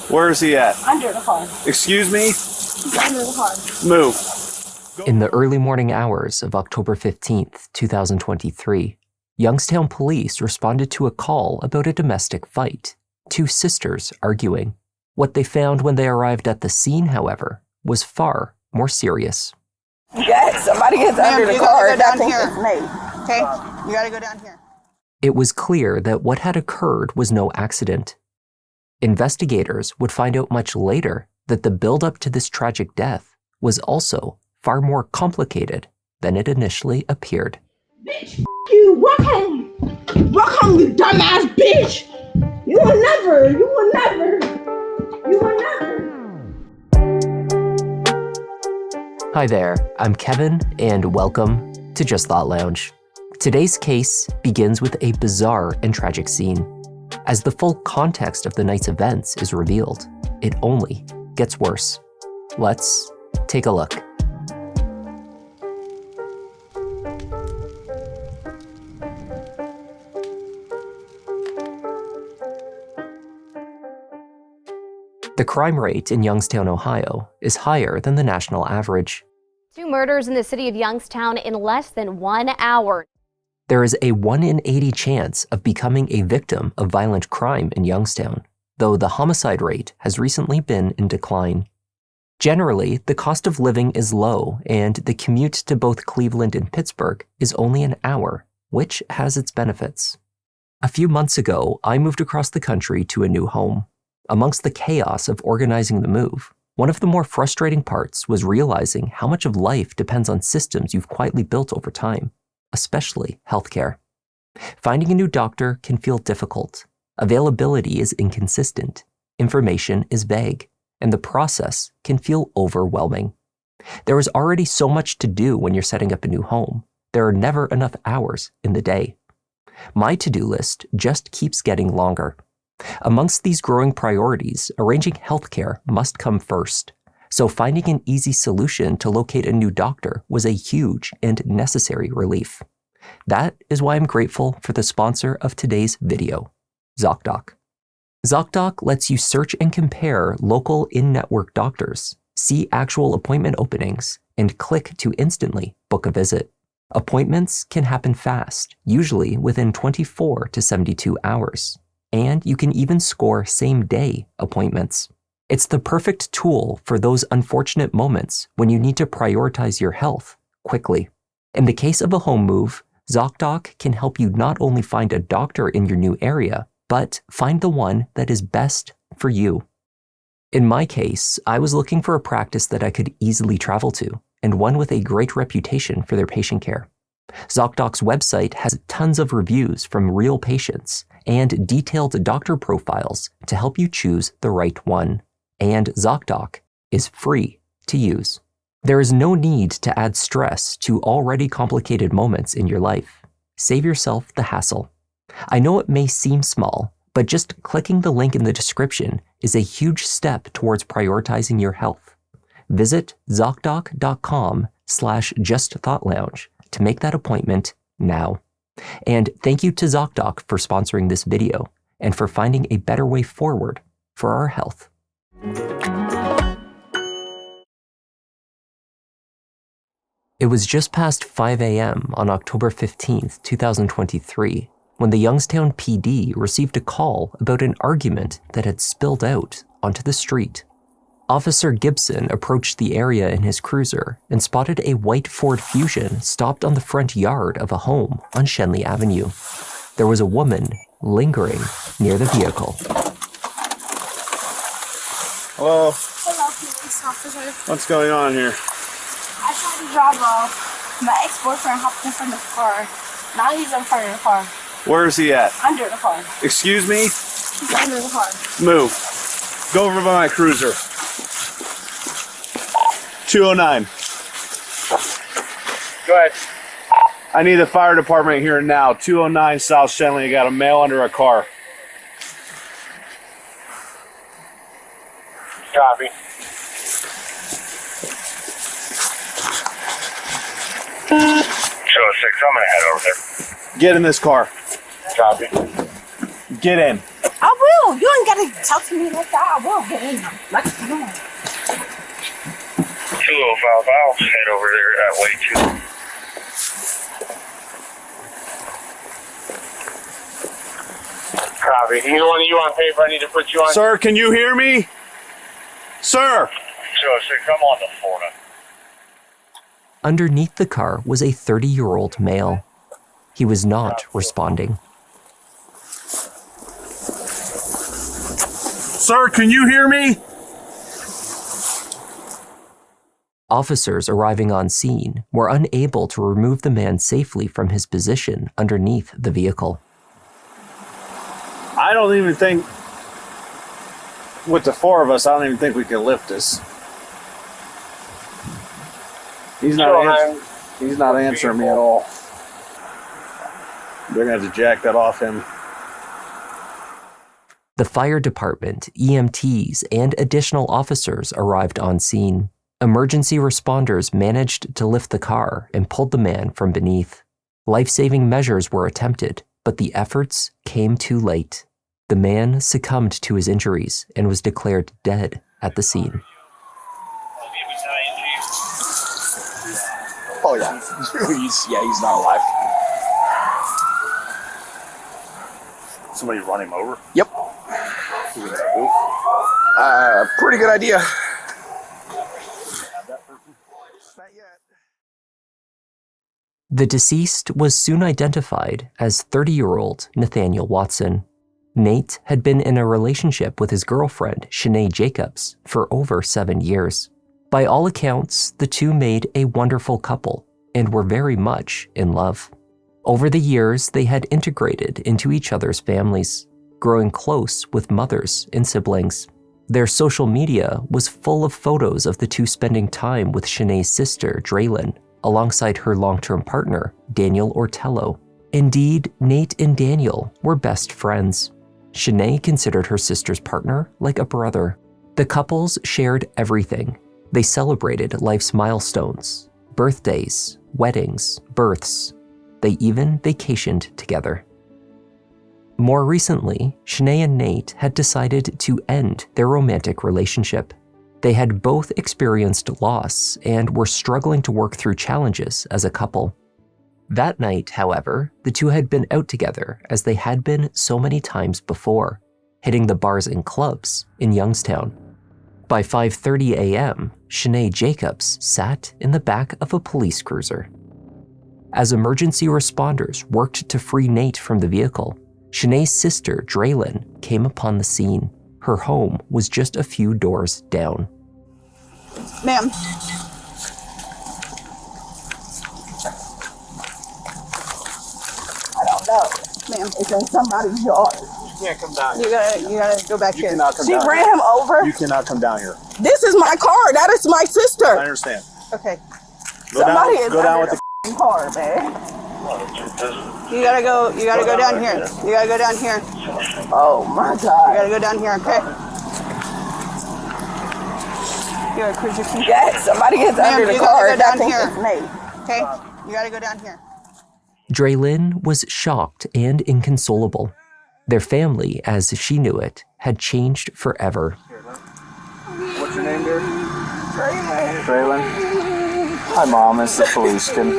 Where is he at? Under the car. Excuse me? He's under the car. Move. In the early morning hours of October 15th, 2023, Youngstown police responded to a call about a domestic fight, two sisters arguing. What they found when they arrived at the scene, however, was far more serious. Yes, somebody gets under the car. That's me. Okay, you gotta go down here. It was clear that what had occurred was no accident. Investigators would find out much later that the build-up to this tragic death was also far more complicated than it initially appeared. Bitch, you. Walk home. Walk home, you dumbass bitch. You will never. Hi there, I'm Kevin, and welcome to Just Thought Lounge. Today's case begins with a bizarre and tragic scene. As the full context of the night's events is revealed, it only gets worse. Let's take a look. The crime rate in Youngstown, Ohio, is higher than the national average. 2 murders in the city of Youngstown in less than 1 hour. There is a 1 in 80 chance of becoming a victim of violent crime in Youngstown, though the homicide rate has recently been in decline. Generally, the cost of living is low, and the commute to both Cleveland and Pittsburgh is only an hour, which has its benefits. A few months ago, I moved across the country to a new home. Amongst the chaos of organizing the move, one of the more frustrating parts was realizing how much of life depends on systems you've quietly built over time, especially healthcare. Finding a new doctor can feel difficult. Availability is inconsistent, information is vague, and the process can feel overwhelming. There is already so much to do when you're setting up a new home. There are never enough hours in the day. My to-do list just keeps getting longer. Amongst these growing priorities, arranging healthcare must come first, so finding an easy solution to locate a new doctor was a huge and necessary relief. That is why I'm grateful for the sponsor of today's video, ZocDoc. ZocDoc lets you search and compare local in-network doctors, see actual appointment openings, and click to instantly book a visit. Appointments can happen fast, usually within 24 to 72 hours. And you can even score same-day appointments. It's the perfect tool for those unfortunate moments when you need to prioritize your health quickly. In the case of a home move, ZocDoc can help you not only find a doctor in your new area, but find the one that is best for you. In my case, I was looking for a practice that I could easily travel to, and one with a great reputation for their patient care. ZocDoc's website has tons of reviews from real patients and detailed doctor profiles to help you choose the right one. And ZocDoc is free to use. There is no need to add stress to already complicated moments in your life. Save yourself the hassle. I know it may seem small, but just clicking the link in the description is a huge step towards prioritizing your health. Visit ZocDoc.com/JustThoughtLounge to make that appointment now. And thank you to ZocDoc for sponsoring this video and for finding a better way forward for our health. It was just past 5 a.m. on October 15th, 2023, when the Youngstown PD received a call about an argument that had spilled out onto the street. Officer Gibson approached the area in his cruiser and spotted a white Ford Fusion stopped on the front yard of a home on Shenley Avenue. There was a woman lingering near the vehicle. Hello? Hello, police officer. What's going on here? I tried to drive off. My ex-boyfriend hopped in front of the car. Now he's in front of the car. Where is he at? Under the car. Excuse me? He's under the car. Move. Go over by my cruiser. 209. Go ahead. I need the fire department here now. 209 South Shenley. I got a male under a car. Copy. 206, I'm gonna head over there. Get in this car. Copy. Get in. I will. You ain't gotta talk to me like that. I will, but you know, like, come on. 205, I'll head over there that way too. Copy. Either one of you on paper, I need to put you on. Sir, can you hear me? Sir! So come on to Florida. Underneath the car was a 30-year-old male. He was not responding. Sir, can you hear me? Officers arriving on scene were unable to remove the man safely from his position underneath the vehicle. I don't even think, with the four of us, I don't even think we can lift this. He's not answering me at all. They're going to have to jack that off him. The fire department, EMTs, and additional officers arrived on scene. Emergency responders managed to lift the car and pulled the man from beneath. Life-saving measures were attempted, but the efforts came too late. The man succumbed to his injuries and was declared dead at the scene. Oh yeah, he's not alive. Somebody run him over? Yep. Pretty good idea. The deceased was soon identified as 30-year-old Nathaniel Watson. Nate had been in a relationship with his girlfriend, Shanae Jacobs, for over 7 years. By all accounts, the two made a wonderful couple and were very much in love. Over the years, they had integrated into each other's families, growing close with mothers and siblings. Their social media was full of photos of the two spending time with Shanae's sister, Draylyn, alongside her long-term partner, Daniel Ortello. Indeed, Nate and Daniel were best friends. Shanae considered her sister's partner like a brother. The couples shared everything. They celebrated life's milestones, birthdays, weddings, births. They even vacationed together. More recently, Shanae and Nate had decided to end their romantic relationship. They had both experienced loss and were struggling to work through challenges as a couple. That night, however, the two had been out together as they had been so many times before, hitting the bars and clubs in Youngstown. By 5:30 a.m., Shanae Jacobs sat in the back of a police cruiser. As emergency responders worked to free Nate from the vehicle, Shanae's sister, Draylyn, came upon the scene. Her home was just a few doors down. Ma'am. I don't know. Ma'am. It's in somebody's yard. You can't come down You gotta go back You here. cannot come She down ran here. him over. You cannot come down here. This is my car. That is my I sister. understand. Okay. Somebody is go down under with the car, man. You gotta go down here. You gotta go down here. Oh my You God. gotta go down here, okay? You gotta cruise your feet. Yes, somebody is Ma'am, under the you gotta car. go That down thing here. is Nate. Okay? You gotta go down here. Draylyn was shocked and inconsolable. Their family, as she knew it, had changed forever. What's your name, dear? Draylyn. Hi, Mom. It's the police. Can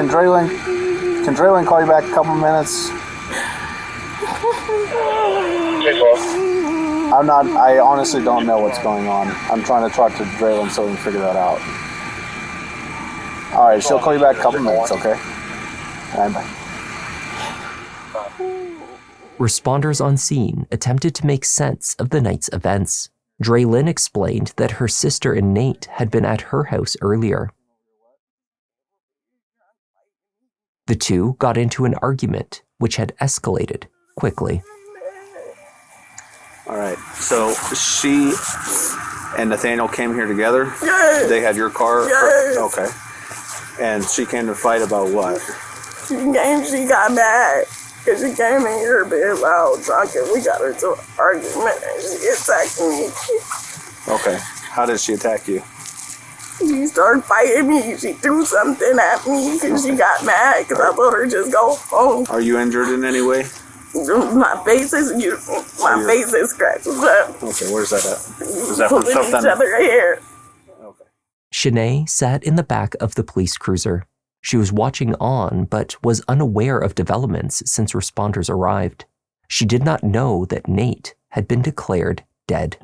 Draylyn call you back a couple minutes? I honestly don't know what's going on. I'm trying to talk to Draylyn so we can figure that out. All right, she'll call you back a couple minutes, okay? All right, bye. Responders on scene attempted to make sense of the night's events. Draylyn explained that her sister and Nate had been at her house earlier. The two got into an argument, which had escalated quickly. All right. So she and Nathaniel came here together? Yes. They had your car? Yes. Okay. And she came to fight about what? She got mad. Because she came in here being loud, drunk, and we got into an argument, and she attacked me. Okay. How did she attack you? She started fighting me. She threw something at me because she got mad because I told her just go home. Are you injured in any way? My face is scratched up. Okay, where's that at? Is that from Pulling stuff each done? other hair. Okay. Shanae sat in the back of the police cruiser. She was watching on, but was unaware of developments since responders arrived. She did not know that Nate had been declared dead.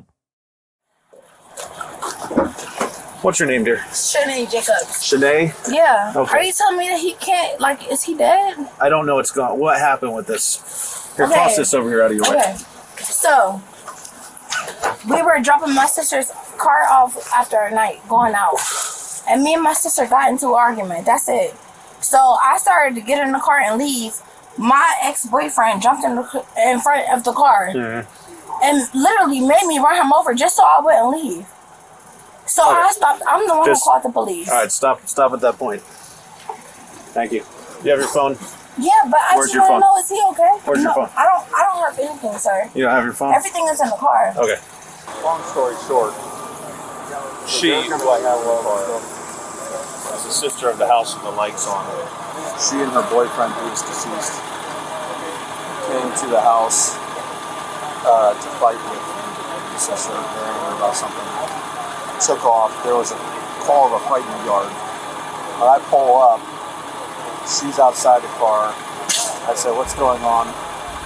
What's your name, dear? Shanae Jacobs. Shanae? Yeah. Okay. Are you telling me that he can't, like, is he dead? I don't know what's going on. What happened with this? Here, Okay. toss this over here out of your way. Okay. So, we were dropping my sister's car off after a night, going out. And me and my sister got into an argument. That's it. So, I started to get in the car and leave. My ex-boyfriend jumped in front of the car and literally made me run him over just so I wouldn't leave. So Okay. I stopped. I'm the one who called the police. All right, stop at that point. Thank you. You have your phone? Yeah, but I Where's just your want to phone? know, is he okay? Where's your No, phone? I don't have anything, sir. You don't have your phone? Everything is in the car. Okay. Long story short, She is the sister of the house with the lights on. she and her boyfriend, who is deceased, came to the house to fight with the sister. They're angry about something. Took off. There was a call of a fight in the yard. When I pull up, she's outside the car. I said, "What's going on?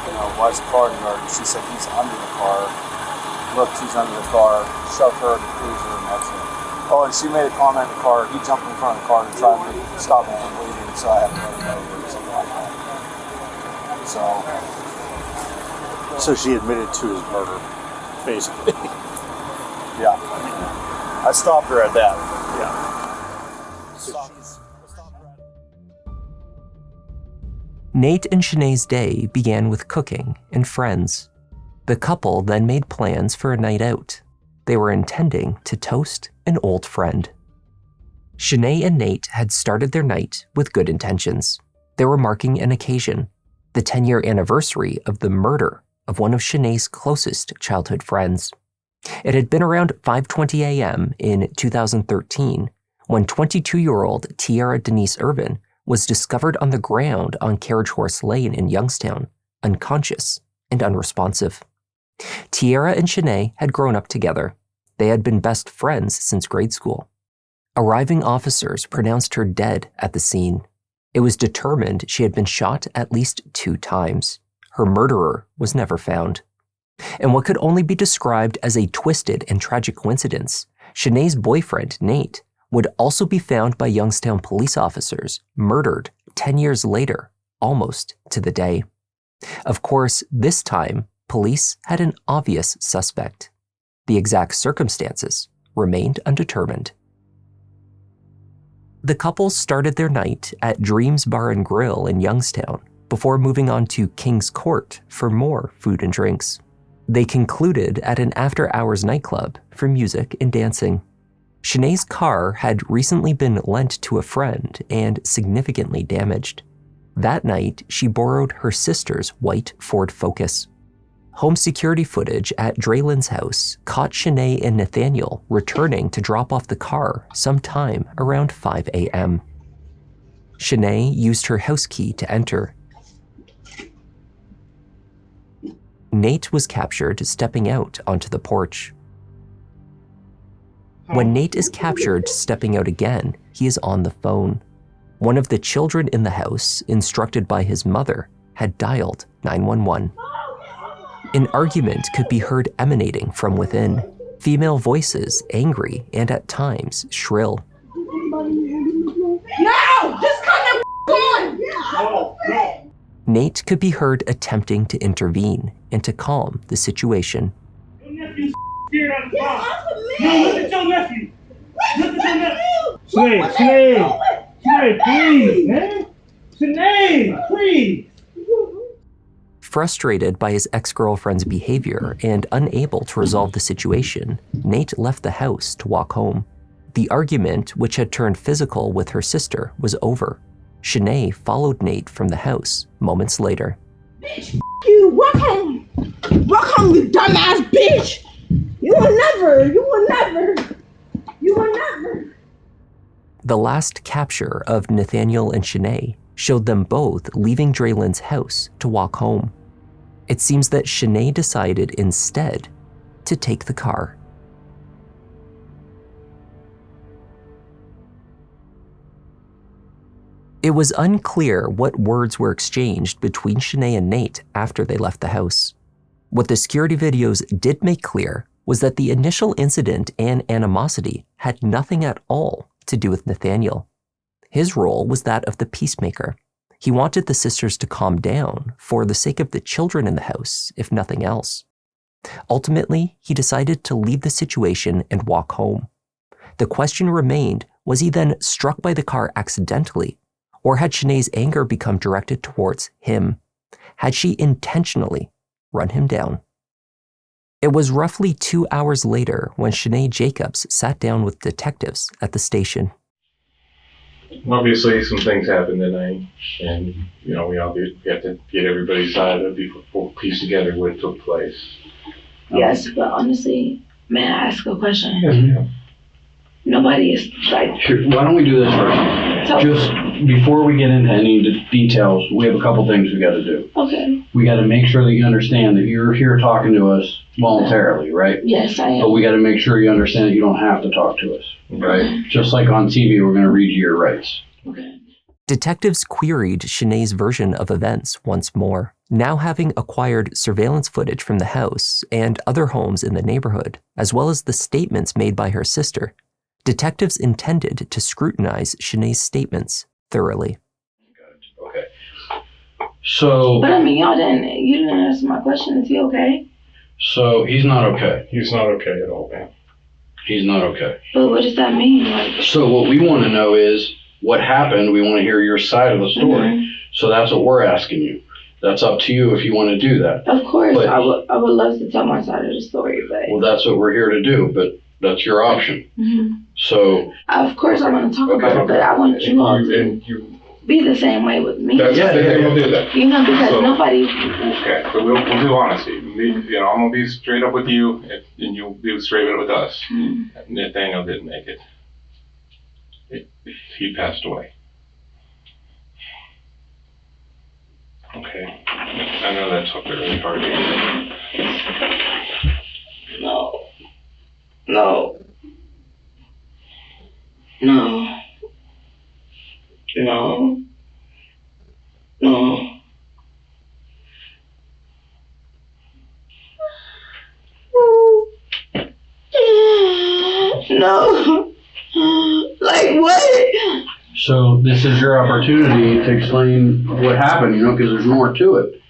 You know, why's the car in the yard?" And she said, "He's under the car." Looked, he's under the car. Shoved her in the cruiser, and that's it. Oh, and she made a comment in the car. He jumped in front of the car to try and stop him from bleeding, so I had to let him know or something like that. So she admitted to his murder, basically. Yeah. I stopped her at that. Nate and Shanae's day began with cooking and friends. The couple then made plans for a night out. They were intending to toast an old friend. Shanae and Nate had started their night with good intentions. They were marking an occasion, the 10-year anniversary of the murder of one of Shanae's closest childhood friends. It had been around 5:20 a.m. in 2013 when 22-year-old Tiara Denise Irvin was discovered on the ground on Carriage Horse Lane in Youngstown, unconscious and unresponsive. Tiara and Shanae had grown up together. They had been best friends since grade school. Arriving officers pronounced her dead at the scene. It was determined she had been shot at least 2 times. Her murderer was never found. And what could only be described as a twisted and tragic coincidence, Shanae's boyfriend, Nate, would also be found by Youngstown police officers, murdered 10 years later, almost to the day. Of course, this time, police had an obvious suspect. The exact circumstances remained undetermined. The couple started their night at Dreams Bar and Grill in Youngstown before moving on to King's Court for more food and drinks. They concluded at an after-hours nightclub for music and dancing. Shanae's car had recently been lent to a friend and significantly damaged. That night, she borrowed her sister's white Ford Focus. Home security footage at Draylen's house caught Shanae and Nathaniel returning to drop off the car sometime around 5 a.m. Shanae used her house key to enter. Nate was captured stepping out onto the porch. When Nate is captured stepping out again, he is on the phone. One of the children in the house, instructed by his mother, had dialed 911. An argument could be heard emanating from within, female voices angry and at times shrill. No! Just come on! Nate could be heard attempting to intervene and to calm the situation. Get off of me! No, look at your nephew! Look at your nephew! Shanae, please, man! Shanae, please! Frustrated by his ex-girlfriend's behavior and unable to resolve the situation, Nate left the house to walk home. The argument, which had turned physical with her sister, was over. Shanae followed Nate from the house moments later. Bitch, you! Walk home! Walk home, you dumbass bitch! You will never! The last capture of Nathaniel and Shanae showed them both leaving Draylen's house to walk home. It seems that Shanae decided instead to take the car. It was unclear what words were exchanged between Shanae and Nate after they left the house. What the security videos did make clear was that the initial incident and animosity had nothing at all to do with Nathaniel. His role was that of the peacemaker. He wanted the sisters to calm down for the sake of the children in the house, if nothing else. Ultimately, he decided to leave the situation and walk home. The question remained, was he then struck by the car accidentally? Or had Shanae's anger become directed towards him? Had she intentionally run him down? It was roughly 2 hours later when Shanae Jacobs sat down with detectives at the station. Obviously, some things happened tonight, and we have to get everybody's side of it before piece together what took place. Yes, but honestly, may I ask a question? Yes, ma'am. Nobody is like. Sure. Why don't we do this first? So, Just before we get into any details, we have a couple things we got to do. okay. We got to make sure that you understand that you're here talking to us voluntarily, right? Yes, I am. But we got to make sure you understand that you don't have to talk to us, right? Just like on TV, we're going to read you your rights. Okay. Detectives queried Shanae's version of events once more, now having acquired surveillance footage from the house and other homes in the neighborhood, as well as the statements made by her sister. Detectives intended to scrutinize Shanae's statements thoroughly. Okay. So. But I mean, you didn't answer my question. Is he okay? So he's not okay. He's not okay at all, man. He's not okay. But what does that mean? Like. So what we want to know is what happened. We want to hear your side of the story. Mm-hmm. So that's what we're asking you. That's up to you if you want to do that. Of course, But, I would love to tell my side of the story, but. well, that's what we're here to do, but that's your option. Mm-hmm. So. Of course, I want to talk about it, but I want you all to be the same way with me. We'll do that. Because nobody. Okay, but we'll do honesty. I'm gonna be straight up with you, and you'll be straight up with us. Nathaniel didn't make it. He passed away. Okay, I know that's really hard to hear. No. No. Like what? So this is your opportunity to explain what happened, because there's more to it.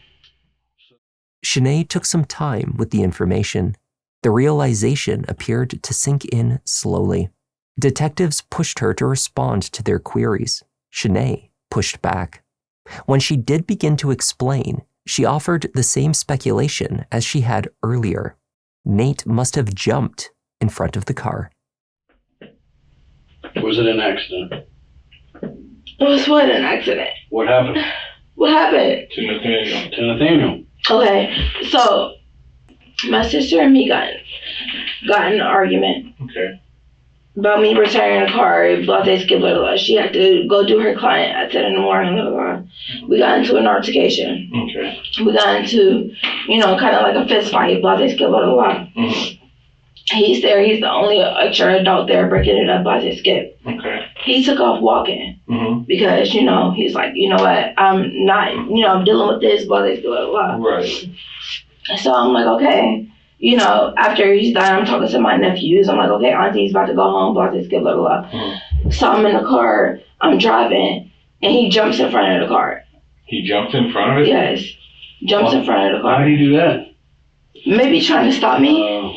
Shanae took some time with the information. The realization appeared to sink in slowly. Detectives pushed her to respond to their queries. Shanae pushed back. When she did begin to explain, she offered the same speculation as she had earlier. Nate must have jumped in front of the car. Was it an accident? It was what, an accident? What happened? What happened? To Nathaniel. To Nathaniel. Okay, so my sister and me got in an argument. Okay. About me returning the car, blah, blah, skip, blah, blah. She had to go do her client at 10 in the morning, blah, blah. We got into an altercation. Okay. We got into, kind of like a fist fight, blah, blah, skip, blah, blah. Mm-hmm. He's there. He's the only extra adult there breaking it up, blah, blah, skip. Okay. He took off walking because, he's like, you know what, I'm not, I'm dealing with this, blah, blah, blah, blah. Right. So I'm like, okay. After he's done, I'm talking to my nephews. I'm like, okay, auntie's about to go home, blah, blah, blah, blah. Mm-hmm. So I'm in the car, I'm driving, and he jumps in front of the car. He jumped in front of it? Yes. Jumps in front of the car. How did he do that? Maybe trying to stop me.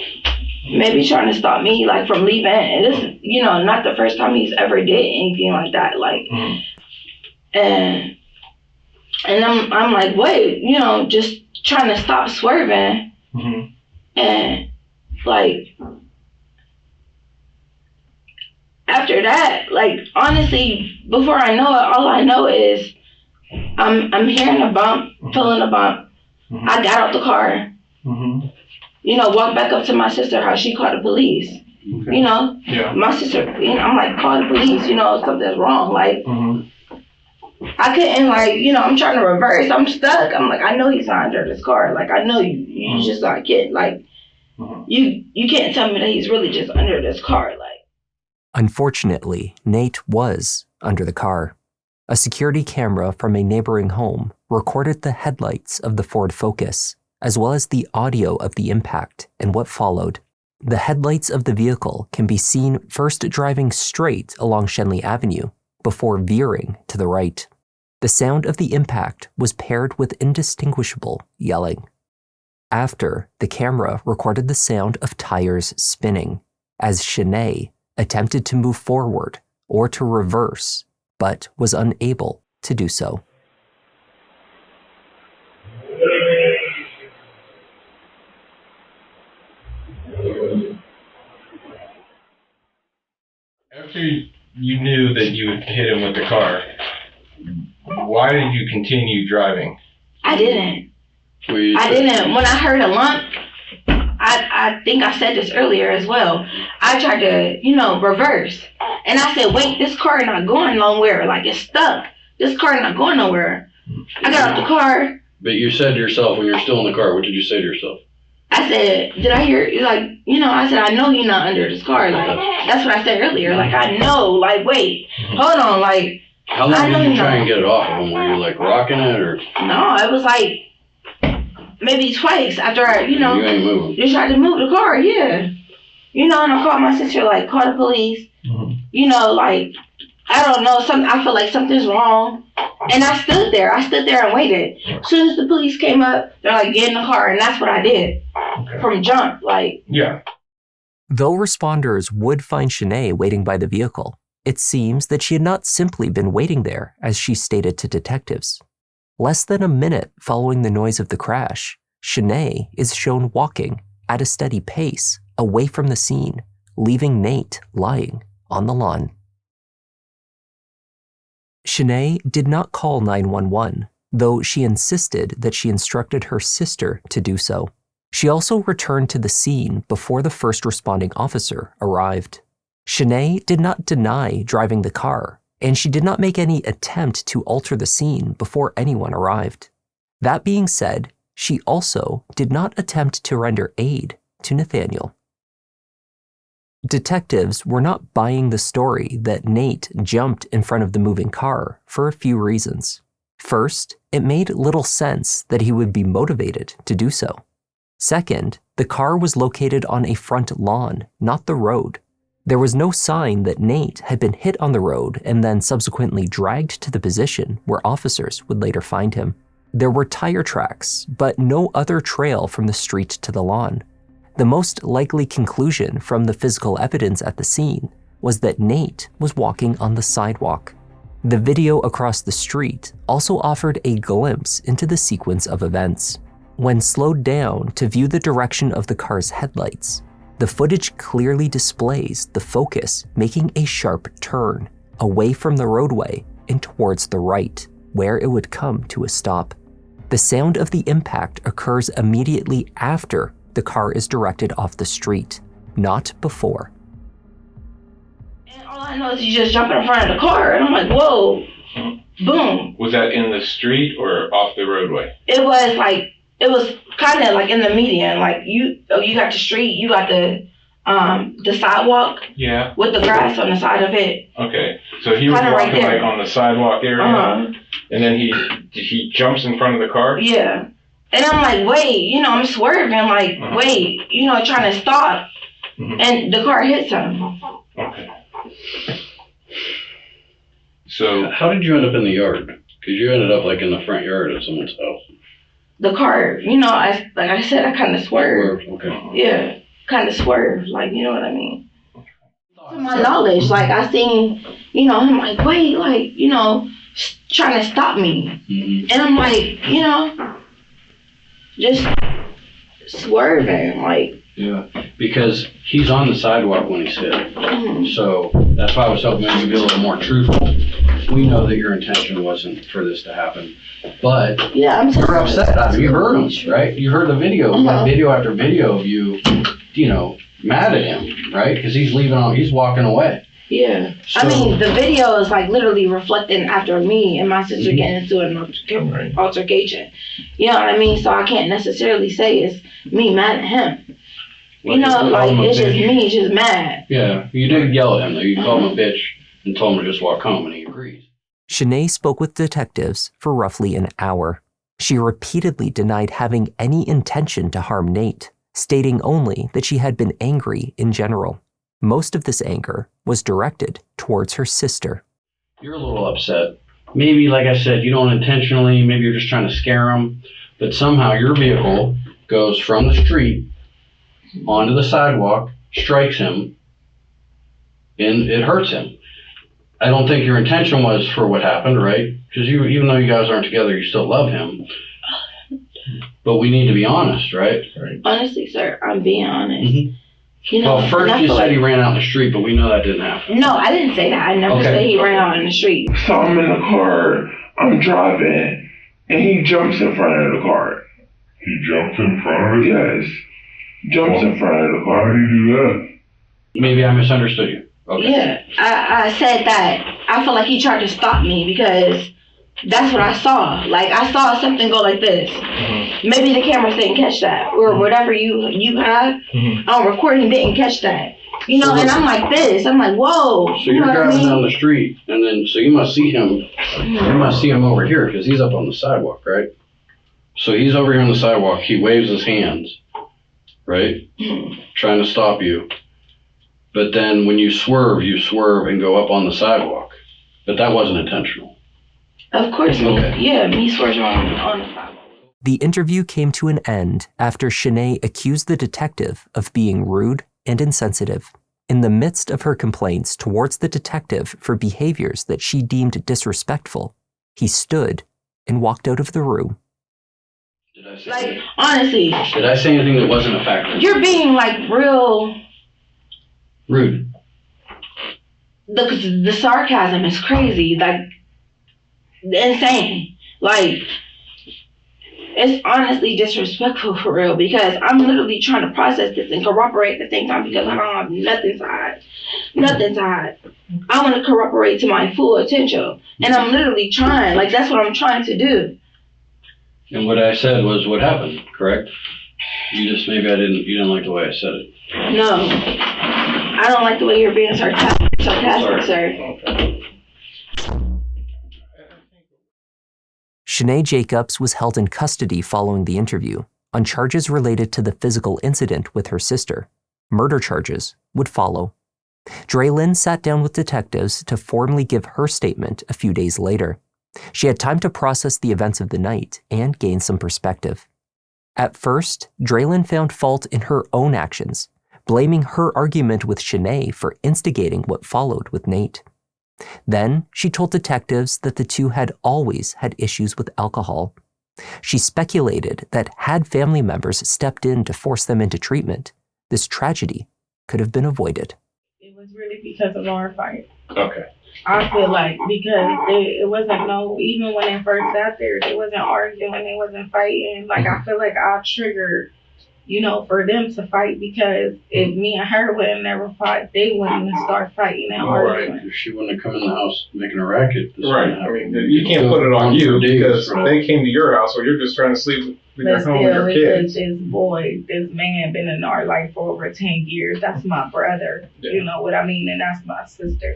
Maybe trying to stop me, like, from leaving. And this is, not the first time he's ever did anything like that. Like, and I'm like, wait, just trying to stop swerving. Mm-hmm. And like after that, like honestly, before I know it, all I know is I'm hearing a bump, feeling a bump. I got out the car. Walked back up to my sister house. She called the police. Okay. My sister, I'm like, call the police. Something's wrong. Like, I couldn't, like, you know, I'm trying to reverse. I'm stuck. I'm like, I know he's not under this car. Like, I know you just not get, like, you can't tell me that he's really just under this car. Like, Unfortunately, Nate was under the car. A security camera from a neighboring home recorded the headlights of the Ford Focus, as well as the audio of the impact and what followed. The headlights of the vehicle can be seen first driving straight along Shenley Avenue before veering to the right. The sound of the impact was paired with indistinguishable yelling. After, the camera recorded the sound of tires spinning as Shanae attempted to move forward or to reverse, but was unable to do so. After you knew that you had hit him with the car, why did you continue driving? I didn't. I didn't. When I heard a lump, I think I said this earlier as well. I tried to, you know, reverse. And I said, wait, this car not going nowhere. Like, it's stuck. This car not going nowhere. I got out the car. But you said to yourself, when you're still in the car, what did you say to yourself? I said, did I hear, like, you know, I said, I know you're not under this car. Like, that's what I said earlier. Like, I know. Like, wait, hold on. Like, how long did you try and get it off of him? Were you, like, rocking it, or? No, it was like, maybe twice after I, you know, You ain't moving. just tried to move the car, yeah. You know, and I called my sister, like, call the police. You know, like, I don't know, I feel like something's wrong. And I stood there and waited. As soon as the police came up, they're like, get in the car, and that's what I did. From jump, like. Yeah. Though responders would find Shanae waiting by the vehicle, it seems that she had not simply been waiting there, as she stated to detectives. Less than a minute following the noise of the crash, Shanae is shown walking at a steady pace away from the scene, leaving Nate lying on the lawn. Shanae did not call 911, though she insisted that she instructed her sister to do so. She also returned to the scene before the first responding officer arrived. Shanae did not deny driving the car, and she did not make any attempt to alter the scene before anyone arrived. That being said, she also did not attempt to render aid to Nathaniel. Detectives were not buying the story that Nate jumped in front of the moving car for a few reasons. First, it made little sense that he would be motivated to do so. Second, the car was located on a front lawn, not the road. There was no sign that Nate had been hit on the road and then subsequently dragged to the position where officers would later find him. There were tire tracks, but no other trail from the street to the lawn. The most likely conclusion from the physical evidence at the scene was that Nate was walking on the sidewalk. The video across the street also offered a glimpse into the sequence of events. When slowed down to view the direction of the car's headlights, the footage clearly displays the Focus making a sharp turn away from the roadway and towards the right, where it would come to a stop. The sound of the impact occurs immediately after the car is directed off the street, not before. And all I know is you just jump in front of the car, and I'm like, whoa, boom. Was that in the street or off the roadway? It was kind of like in the median. Like, you got the street, you got the sidewalk. Yeah. With the grass on the side of it. Okay, so he was walking like on the sidewalk area, and then he jumps in front of the car? Yeah. And I'm like, wait, I'm swerving, like, wait, trying to stop. And the car hits him. Okay. So how did you end up in the yard? Because you ended up like in the front yard of someone's house. The car, like I said, I kind of swerved. Okay. Yeah, kind of swerved, like, you know what I mean? To my knowledge, like, I seen, him like, wait, like, trying to stop me. And I'm like, just swerving, like. Yeah, because he's on the sidewalk when he's hit. So that's why I was hoping maybe you'd be a little more truthful. We know that your intention wasn't for this to happen, but yeah, you're upset. I mean, you heard him, right? You heard the video, video after video of you, mad at him, right? Because he's walking away. Yeah. I mean, the video is like literally reflecting after me and my sister getting into an altercation. You know what I mean? So I can't necessarily say it's me mad at him. You know, like, it's just me just mad. Yeah, you did yell at him, though. You called him a bitch and told him to just walk home, and he agreed. Shanae spoke with detectives for roughly an hour. She repeatedly denied having any intention to harm Nate, stating only that she had been angry in general. Most of this anger was directed towards her sister. You're a little upset. Maybe, like I said, you don't intentionally, maybe you're just trying to scare him, but somehow your vehicle goes from the street onto the sidewalk, strikes him, and it hurts him. I don't think your intention was for what happened, right? Because even though you guys aren't together, you still love him. But we need to be honest, right? Honestly, sir, I'm being honest. You know, well, first you said he ran out in the street, but we know that didn't happen. No, I didn't say that. I never said he ran out in the street. So I'm in the car, I'm driving, and he jumps in front of the car. He jumps in front of it? Yes. Jumps in front of the car. How do you do that? Maybe I misunderstood you. Okay. Yeah, I said that I feel like he tried to stop me because that's what I saw. Like, I saw something go like this. Maybe the cameras didn't catch that, or whatever you have on recording didn't catch that. You know, and I'm like this. I'm like, whoa. So you're driving down the street, and then so you must see him. You must see him over here because he's up on the sidewalk, right? So he's over here on the sidewalk. He waves his hands, right, trying to stop you. But then when you swerve and go up on the sidewalk. But that wasn't intentional. Of course, me swerving on the sidewalk. The interview came to an end after Shanae accused the detective of being rude and insensitive. In the midst of her complaints towards the detective for behaviors that she deemed disrespectful, he stood and walked out of the room. Did I say like, honestly. Did I say anything that wasn't a factor? You're being like real rude. The sarcasm is crazy, like insane. Like, it's honestly disrespectful for real because I'm literally trying to process this and corroborate at the same time because I don't have nothing to hide. Nothing to hide. I want to corroborate to my full potential. And I'm literally trying. Like, that's what I'm trying to do. And what I said was what happened, correct? You just, maybe you didn't like the way I said it. No. I don't like the way you're being sarcastic, sir. Okay. Shanae Jacobs was held in custody following the interview on charges related to the physical incident with her sister. Murder charges would follow. Draylyn sat down with detectives to formally give her statement a few days later. She had time to process the events of the night and gain some perspective. At first, Draylyn found fault in her own actions, blaming her argument with Shanae for instigating what followed with Nate. Then, she told detectives that the two had always had issues with alcohol. She speculated that had family members stepped in to force them into treatment, this tragedy could have been avoided. It was really because of our fight. Okay. I feel like because it wasn't even when they first got there, they wasn't arguing, they wasn't fighting. Like, I feel like I triggered, for them to fight because if me and her would have never fought, they wouldn't have started fighting and arguing. Right. If she wouldn't have come in the house making a racket. Right. I mean, you can't put it on you because they came to your house or you're just trying to sleep with your home with your kids. This man been in our life for over 10 years. That's my brother. Yeah. You know what I mean? And that's my sister.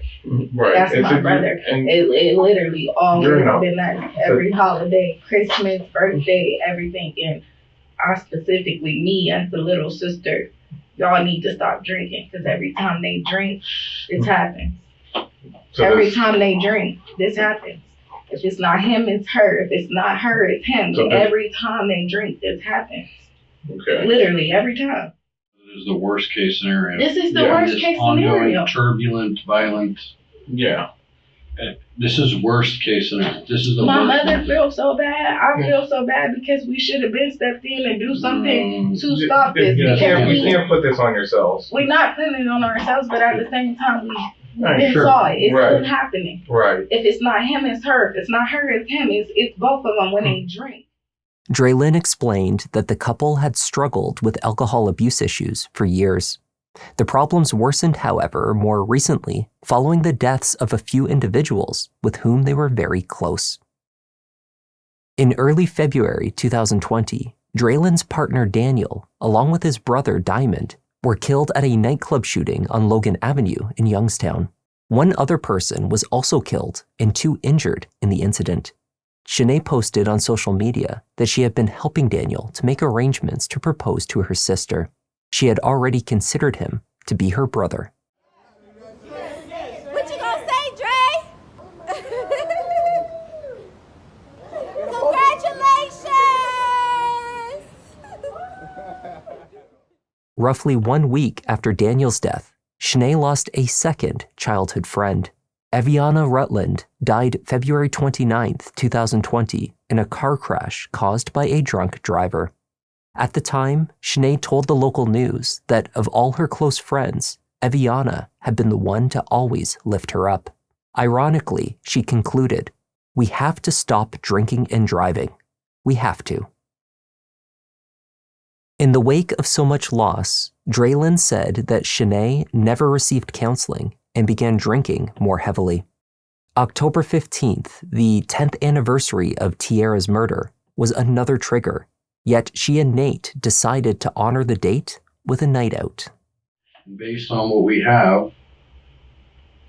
Right. That's my brother. It literally always been that every holiday, Christmas, birthday, everything. And I specifically, me as the little sister, y'all need to stop drinking because every time they drink, this happens. So every time they drink, this happens. If it's not him, it's her. If it's not her, it's him. So every time they drink, this happens. Okay. Literally, every time. This is the worst case scenario. This is the worst case scenario. Ongoing, turbulent, violent. Yeah. This is worst case scenario. This is the My worst. mother feels so bad. I feel so bad because we should have been stepped in and do something to stop this. You can't put this on yourselves. We're not putting it on ourselves, but at the same time, we saw it. It's still happening. Right. If it's not him, it's her. If it's not her, it's him. It's both of them when they drink. Draylyn explained that the couple had struggled with alcohol abuse issues for years. The problems worsened, however, more recently, following the deaths of a few individuals with whom they were very close. In early February 2020, Draylen's partner Daniel, along with his brother Diamond, were killed at a nightclub shooting on Logan Avenue in Youngstown. One other person was also killed and 2 injured in the incident. Shanae posted on social media that she had been helping Daniel to make arrangements to propose to her sister. She had already considered him to be her brother. What you gonna say, Dre? Congratulations! Roughly 1 week after Daniel's death, Shanae lost a second childhood friend. Eviana Rutland died February 29, 2020, in a car crash caused by a drunk driver. At the time, Shanae told the local news that of all her close friends, Eviana had been the one to always lift her up. Ironically, she concluded, "We have to stop drinking and driving. We have to." In the wake of so much loss, Draylen said that Shanae never received counseling and began drinking more heavily. October 15th, the 10th anniversary of Tiara's murder, was another trigger, yet she and Nate decided to honor the date with a night out. Based on what we have,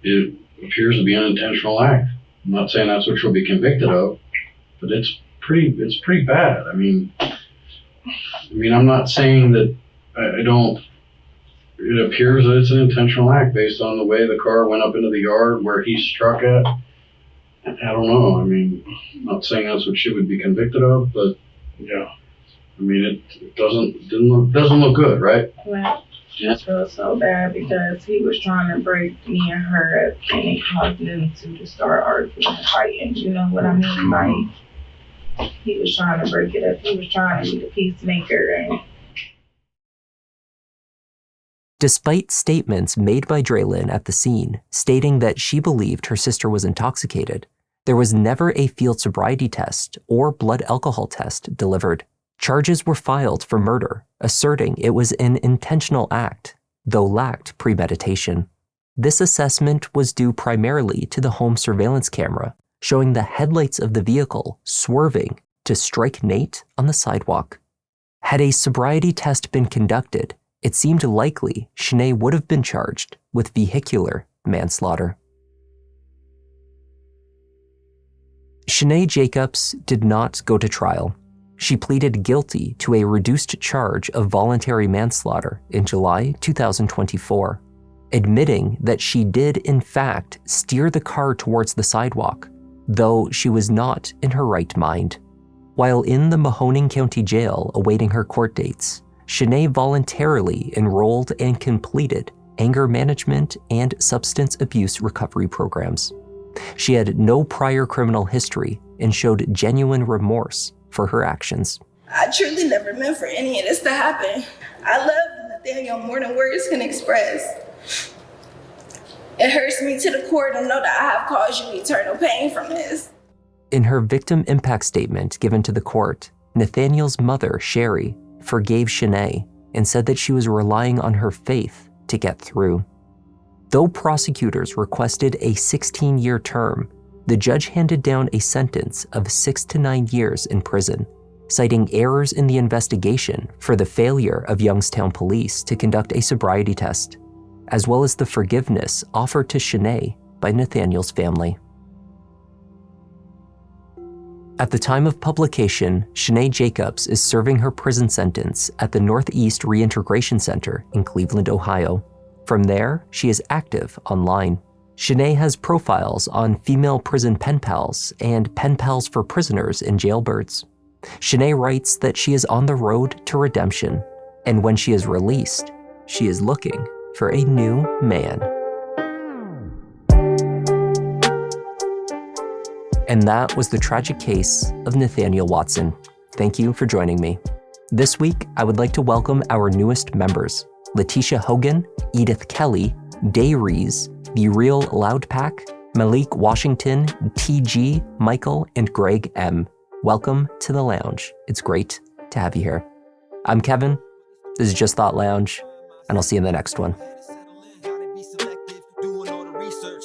it appears to be an intentional act. I'm not saying that's what she'll be convicted of, but it's pretty bad. I mean, I'm not saying that I don't. It appears that it's an intentional act based on the way the car went up into the yard where he struck at. I don't know. I mean, I'm not saying that's what she would be convicted of, but yeah. I mean, it doesn't look good, right? Well, I feel so bad because he was trying to break me and her up, and it caused them to just start arguing and fighting. You know what I mean? Like, he was trying to break it up. He was trying to be the peacemaker. And despite statements made by Draylen at the scene stating that she believed her sister was intoxicated, there was never a field sobriety test or blood alcohol test delivered. Charges were filed for murder, asserting it was an intentional act, though lacked premeditation. This assessment was due primarily to the home surveillance camera, showing the headlights of the vehicle swerving to strike Nate on the sidewalk. Had a sobriety test been conducted, it seemed likely Shanae would have been charged with vehicular manslaughter. Shanae Jacobs did not go to trial. She pleaded guilty to a reduced charge of voluntary manslaughter in July 2024, admitting that she did in fact steer the car towards the sidewalk, though she was not in her right mind. While in the Mahoning County Jail awaiting her court dates, Shanae voluntarily enrolled and completed anger management and substance abuse recovery programs. She had no prior criminal history and showed genuine remorse for her actions. I truly never meant for any of this to happen. I love Nathaniel more than words can express. It hurts me to the core to know that I have caused you eternal pain from this. In her victim impact statement given to the court, Nathaniel's mother, Sherry, forgave Shanae and said that she was relying on her faith to get through. Though prosecutors requested a 16-year term, the judge handed down a sentence of 6 to 9 years in prison, citing errors in the investigation for the failure of Youngstown police to conduct a sobriety test, as well as the forgiveness offered to Shanae by Nathaniel's family. At the time of publication, Shanae Jacobs is serving her prison sentence at the Northeast Reintegration Center in Cleveland, Ohio. From there, she is active online. Shanae has profiles on female prison pen pals and pen pals for prisoners and jailbirds. Shanae writes that she is on the road to redemption, and when she is released, she is looking for a new man. And that was the tragic case of Nathaniel Watson. Thank you for joining me. This week, I would like to welcome our newest members, Letitia Hogan, Edith Kelly, Day Rees, The Real Loud Pack, Malik Washington, TG, Michael, and Greg M. Welcome to the lounge. It's great to have you here. I'm Kevin. This is Just Thought Lounge. and I'll see you in the next one.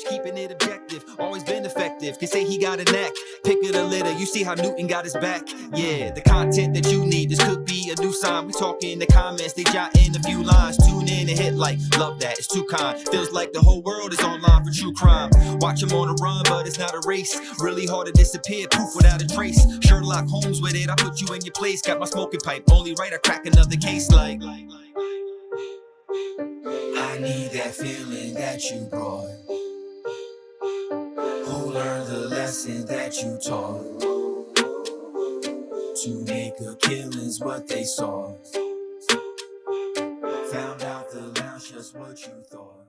Keeping it objective, always been effective. Can say he got a knack. Pick of the litter, you see how Newton got his back. Yeah, the content that you need, this could be a new sign. We talking in the comments, they jotting a few lines. Tune in and hit like, love that, it's too kind. Feels like the whole world is online for true crime. Watch him on a run, but it's not a race. Really hard to disappear, poof without a trace. Sherlock Holmes with it, I put you in your place. Got my smoking pipe, only right, I crack another case like. I need that feeling that you brought. Who learned the lesson that you taught? To make a killing's what they saw. Found out the lounge just what you thought.